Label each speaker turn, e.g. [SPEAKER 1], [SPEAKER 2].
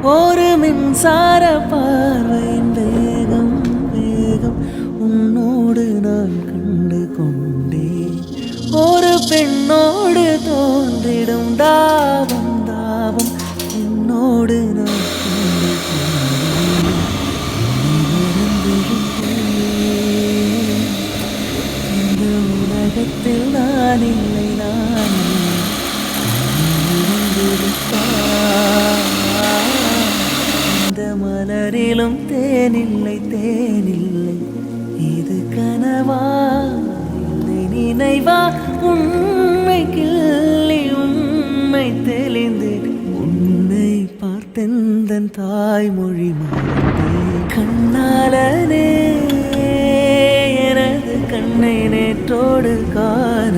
[SPEAKER 1] ஒரு மின்சார பார்வையின் வேகம் வேகம் உன்னோடு நான் கண்டு கொண்டேன். ஒரு பெண்ணோடு தோன்றிடும் தாபம் தாபம் என்னோடு நான் கண்டு கொண்டேன். இந்த உலகத்தில் நான் இல்லை நான் இந்த மலரிலும் தேனில்லை தேனில்லை. இது கனவா இல்லை நினைவா? உண்மை கிள்ளி உண்மை தெளிந்து உன்னை பார்த்தெந்தன் தாய்மொழி மறந்தேன். கண்ணாலனே எனது கண்ணை நேற்றோடு காண